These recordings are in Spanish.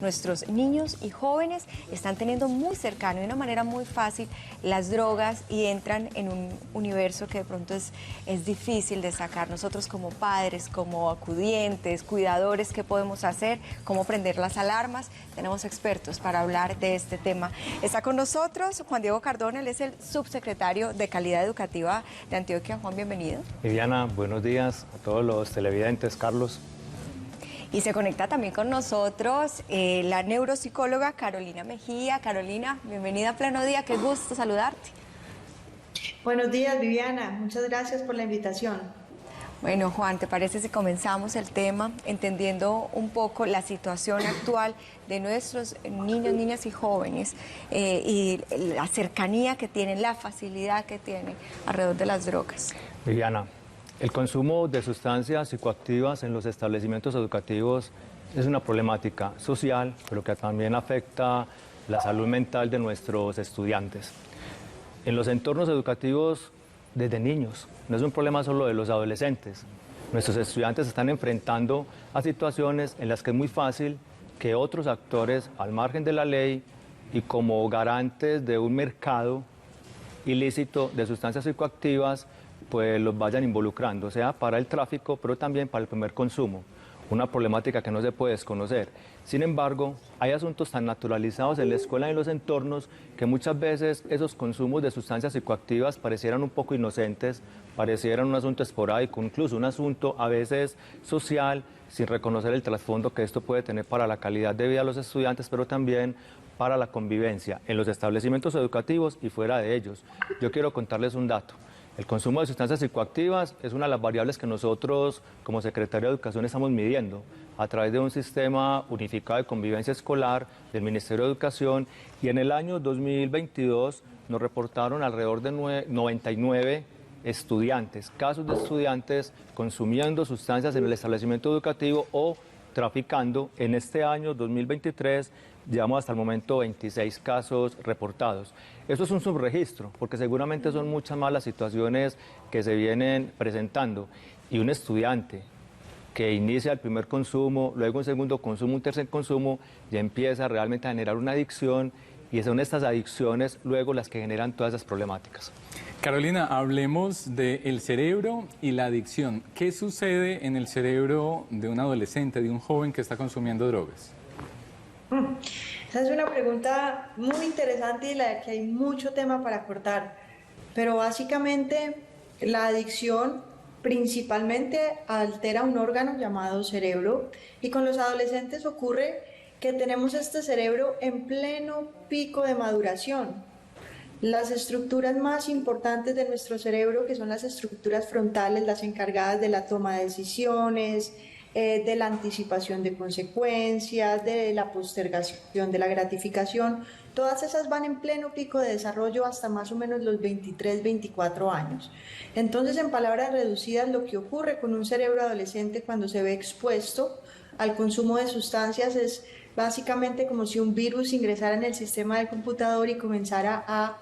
Nuestros niños y jóvenes están teniendo muy cercano y de una manera muy fácil las drogas y entran en un universo que de pronto es difícil de sacar. Nosotros como padres, como acudientes, cuidadores, ¿qué podemos hacer? ¿Cómo prender las alarmas? Tenemos expertos para hablar de este tema. Está con nosotros Juan Diego Cardona, él es el subsecretario de Calidad Educativa de Antioquia. Juan, bienvenido. Viviana, buenos días a todos los televidentes. Carlos. Y se conecta también con nosotros la neuropsicóloga Carolina Mejía. Carolina, bienvenida a Pleno Día, qué gusto saludarte. Buenos días, Viviana, muchas gracias por la invitación. Bueno, Juan, ¿te parece si comenzamos el tema entendiendo un poco la situación actual de nuestros niños, niñas y jóvenes y la cercanía que tienen, la facilidad que tienen alrededor de las drogas? Viviana, el consumo de sustancias psicoactivas en los establecimientos educativos es una problemática social, pero que también afecta la salud mental de nuestros estudiantes. En los entornos educativos, desde niños, no es un problema solo de los adolescentes. Nuestros estudiantes se están enfrentando a situaciones en las que es muy fácil que otros actores, al margen de la ley y como garantes de un mercado ilícito de sustancias psicoactivas, pues los vayan involucrando, sea para el tráfico, pero también para el primer consumo. Una problemática que no se puede desconocer. Sin embargo, hay asuntos tan naturalizados en la escuela y en los entornos que muchas veces esos consumos de sustancias psicoactivas parecieran un poco inocentes, parecieran un asunto esporádico, incluso un asunto a veces social, sin reconocer el trasfondo que esto puede tener para la calidad de vida de los estudiantes, pero también para la convivencia en los establecimientos educativos y fuera de ellos. Yo quiero contarles un dato. El consumo de sustancias psicoactivas es una de las variables que nosotros, como Secretaría de Educación, estamos midiendo a través de un sistema unificado de convivencia escolar del Ministerio de Educación, y en el año 2022 nos reportaron alrededor de 99 estudiantes, casos de estudiantes consumiendo sustancias en el establecimiento educativo o traficando. En este año 2023 llevamos hasta el momento 26 casos reportados. Esto es un subregistro, porque seguramente son muchas más las situaciones que se vienen presentando. Y un estudiante que inicia el primer consumo, luego un segundo consumo, un tercer consumo, ya empieza realmente a generar una adicción, y son estas adicciones luego las que generan todas esas problemáticas. Carolina, hablemos del cerebro y la adicción. ¿Qué sucede en el cerebro de un adolescente, de un joven que está consumiendo drogas? Esa es una pregunta muy interesante y la que hay mucho tema para cortar. Pero básicamente la adicción principalmente altera un órgano llamado cerebro, y con los adolescentes ocurre que tenemos este cerebro en pleno pico de maduración. Las estructuras más importantes de nuestro cerebro, que son las estructuras frontales, las encargadas de la toma de decisiones, de la anticipación de consecuencias, de la postergación de la gratificación, todas esas van en pleno pico de desarrollo hasta más o menos los 23, 24 años. Entonces, en palabras reducidas, lo que ocurre con un cerebro adolescente cuando se ve expuesto al consumo de sustancias es básicamente como si un virus ingresara en el sistema del computador y comenzara a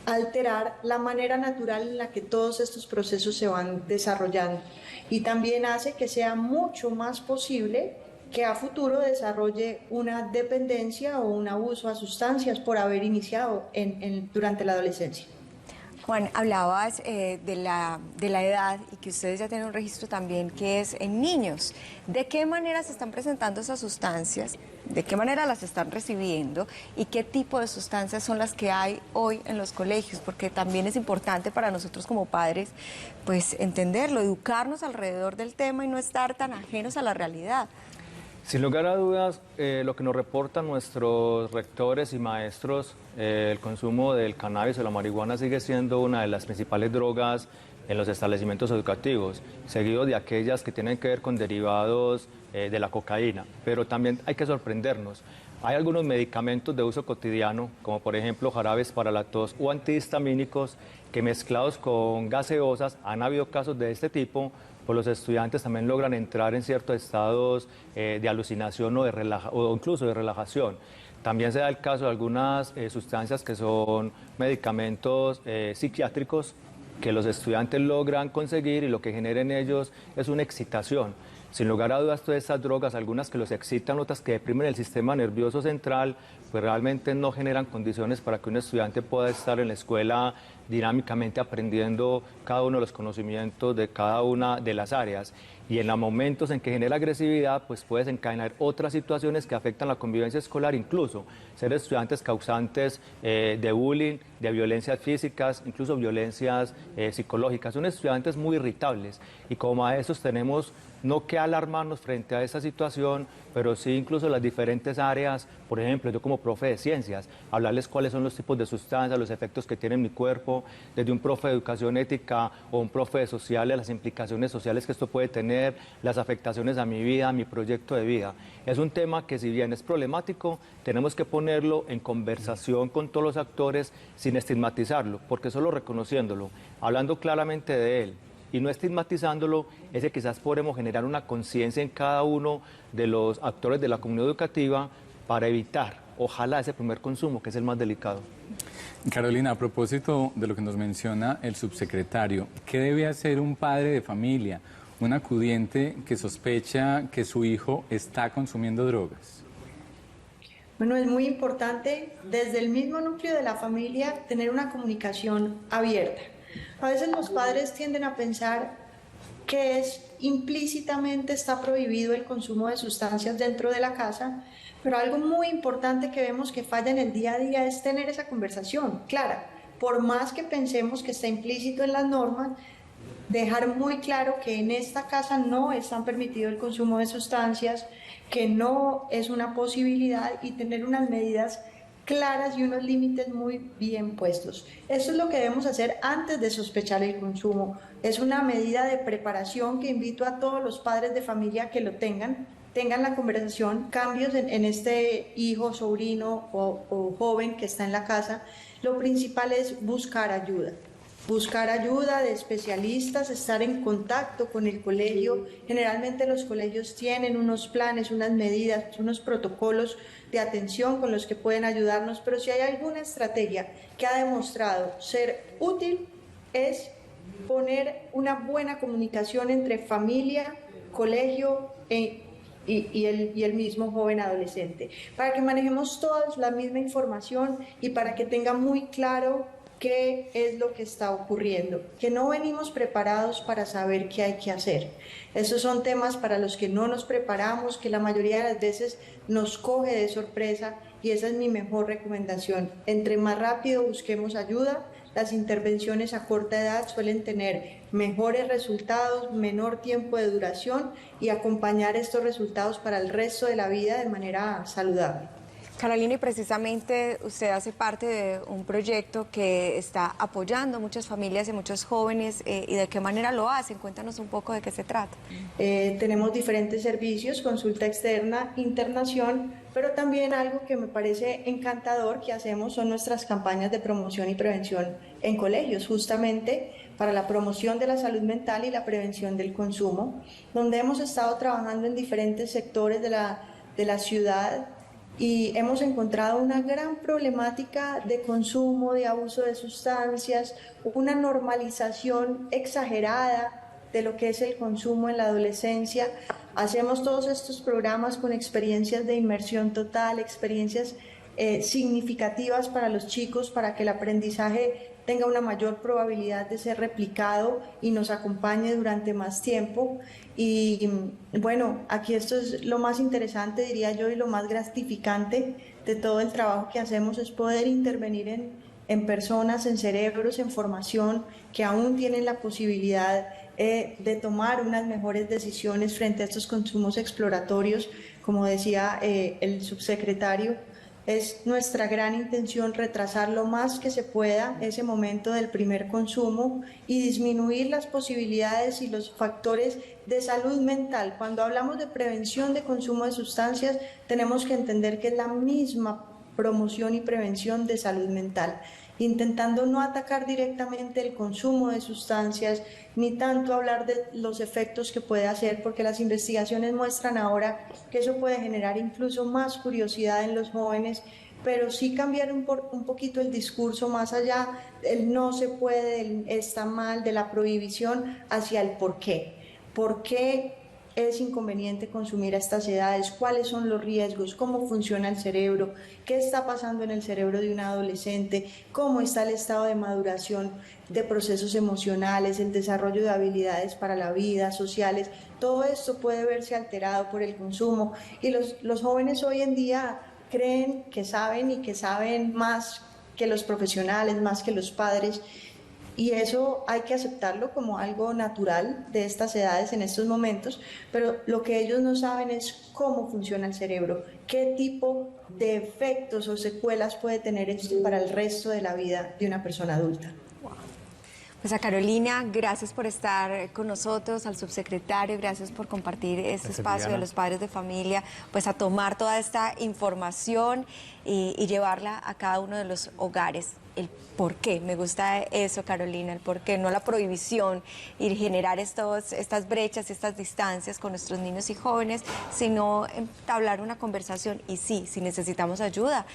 alterar la manera natural en la que todos estos procesos se van desarrollando, y también hace que sea mucho más posible que a futuro desarrolle una dependencia o un abuso a sustancias por haber iniciado durante la adolescencia. Juan, hablabas de la edad y que ustedes ya tienen un registro también que es en niños. ¿De qué manera se están presentando esas sustancias? ¿De qué manera las están recibiendo? ¿Y qué tipo de sustancias son las que hay hoy en los colegios? Porque también es importante para nosotros como padres, pues entenderlo, educarnos alrededor del tema y no estar tan ajenos a la realidad. Sin lugar a dudas, lo que nos reportan nuestros rectores y maestros, el consumo del cannabis o la marihuana sigue siendo una de las principales drogas en los establecimientos educativos, seguido de aquellas que tienen que ver con derivados de la cocaína. Pero también hay que sorprendernos. Hay algunos medicamentos de uso cotidiano, como por ejemplo jarabes para la tos o antihistamínicos, que mezclados con gaseosas, han habido casos de este tipo, pues los estudiantes también logran entrar en ciertos estados de alucinación o incluso de relajación. También se da el caso de algunas sustancias que son medicamentos psiquiátricos que los estudiantes logran conseguir, y lo que genera en ellos es una excitación. Sin lugar a dudas, todas estas drogas, algunas que los excitan, otras que deprimen el sistema nervioso central, pues realmente no generan condiciones para que un estudiante pueda estar en la escuela dinámicamente aprendiendo cada uno de los conocimientos de cada una de las áreas. Y en los momentos en que genera agresividad, pues puede desencadenar otras situaciones que afectan la convivencia escolar, incluso ser estudiantes causantes de bullying, de violencias físicas, incluso violencias psicológicas. Son estudiantes muy irritables y como maestros tenemos no que alarmarnos frente a esa situación, pero sí incluso las diferentes áreas. Por ejemplo, yo como profe de ciencias, hablarles cuáles son los tipos de sustancias, los efectos que tiene en mi cuerpo, desde un profe de educación ética o un profe de sociales, las implicaciones sociales que esto puede tener, las afectaciones a mi vida, a mi proyecto de vida. Es un tema que, si bien es problemático, tenemos que ponerlo en conversación con todos los actores sin estigmatizarlo, porque solo reconociéndolo, hablando claramente de él y no estigmatizándolo, es que quizás podremos generar una conciencia en cada uno de los actores de la comunidad educativa para evitar, ojalá, ese primer consumo, que es el más delicado. Carolina, a propósito de lo que nos menciona el subsecretario, ¿qué debe hacer un padre de familia, un acudiente que sospecha que su hijo está consumiendo drogas? Bueno, es muy importante desde el mismo núcleo de la familia tener una comunicación abierta. A veces los padres tienden a pensar que implícitamente está prohibido el consumo de sustancias dentro de la casa, pero algo muy importante que vemos que falla en el día a día es tener esa conversación clara. Por más que pensemos que está implícito en las normas, dejar muy claro que en esta casa no está permitido el consumo de sustancias, que no es una posibilidad, y tener unas medidas claras y unos límites muy bien puestos. Eso es lo que debemos hacer antes de sospechar el consumo. Es una medida de preparación que invito a todos los padres de familia que lo tengan la conversación, cambios en este hijo, sobrino o joven que está en la casa. Lo principal es buscar ayuda de especialistas, estar en contacto con el colegio. Generalmente los colegios tienen unos planes, unas medidas, unos protocolos de atención con los que pueden ayudarnos, pero si hay alguna estrategia que ha demostrado ser útil, es poner una buena comunicación entre familia, colegio y el mismo joven adolescente, para que manejemos todos la misma información y para que tenga muy claro qué es lo que está ocurriendo, que no venimos preparados para saber qué hay que hacer. Esos son temas para los que no nos preparamos, que la mayoría de las veces nos coge de sorpresa, y esa es mi mejor recomendación. Entre más rápido busquemos ayuda, las intervenciones a corta edad suelen tener mejores resultados, menor tiempo de duración y acompañar estos resultados para el resto de la vida de manera saludable. Carolina, y precisamente usted hace parte de un proyecto que está apoyando a muchas familias y muchos jóvenes, ¿y de qué manera lo hacen? Cuéntanos un poco de qué se trata. Tenemos diferentes servicios, consulta externa, internación, pero también algo que me parece encantador que hacemos son nuestras campañas de promoción y prevención en colegios, justamente para la promoción de la salud mental y la prevención del consumo, donde hemos estado trabajando en diferentes sectores de la ciudad, y hemos encontrado una gran problemática de consumo, de abuso de sustancias, una normalización exagerada de lo que es el consumo en la adolescencia. Hacemos todos estos programas con experiencias de inmersión total, experiencias significativas para los chicos, para que el aprendizaje tenga una mayor probabilidad de ser replicado y nos acompañe durante más tiempo. Y bueno, aquí esto es lo más interesante, diría yo, y lo más gratificante de todo el trabajo que hacemos, es poder intervenir en personas, en cerebros, en formación, que aún tienen la posibilidad de tomar unas mejores decisiones frente a estos consumos exploratorios. Como decía el subsecretario, es nuestra gran intención retrasar lo más que se pueda ese momento del primer consumo y disminuir las posibilidades y los factores de salud mental. Cuando hablamos de prevención de consumo de sustancias, tenemos que entender que es la misma promoción y prevención de salud mental, intentando no atacar directamente el consumo de sustancias, ni tanto hablar de los efectos que puede hacer, porque las investigaciones muestran ahora que eso puede generar incluso más curiosidad en los jóvenes, pero sí cambiar un poquito el discurso más allá del no se puede, del está mal, de la prohibición, hacia el por qué. ¿Por qué es inconveniente consumir a estas edades, cuáles son los riesgos, cómo funciona el cerebro, qué está pasando en el cerebro de un adolescente, cómo está el estado de maduración de procesos emocionales, el desarrollo de habilidades para la vida, sociales. Todo esto puede verse alterado por el consumo y los jóvenes hoy en día creen que saben y que saben más que los profesionales, más que los padres. Y eso hay que aceptarlo como algo natural de estas edades en estos momentos, pero lo que ellos no saben es cómo funciona el cerebro, qué tipo de efectos o secuelas puede tener esto para el resto de la vida de una persona adulta. Pues a Carolina, gracias por estar con nosotros, al subsecretario, gracias por compartir este espacio de los padres de familia, pues a tomar toda esta información y llevarla a cada uno de los hogares. El por qué, me gusta eso, Carolina, el por qué, no la prohibición y generar estas brechas, estas distancias con nuestros niños y jóvenes, sino entablar una conversación. Y sí, si necesitamos ayuda,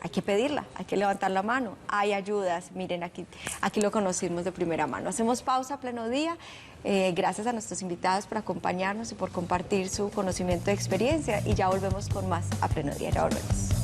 hay que pedirla, hay que levantar la mano. Hay ayudas, miren, aquí lo conocimos de primera mano. Hacemos pausa a pleno día. Gracias a nuestros invitados por acompañarnos y por compartir su conocimiento de experiencia. Y ya volvemos con más a pleno día. Ya volvemos.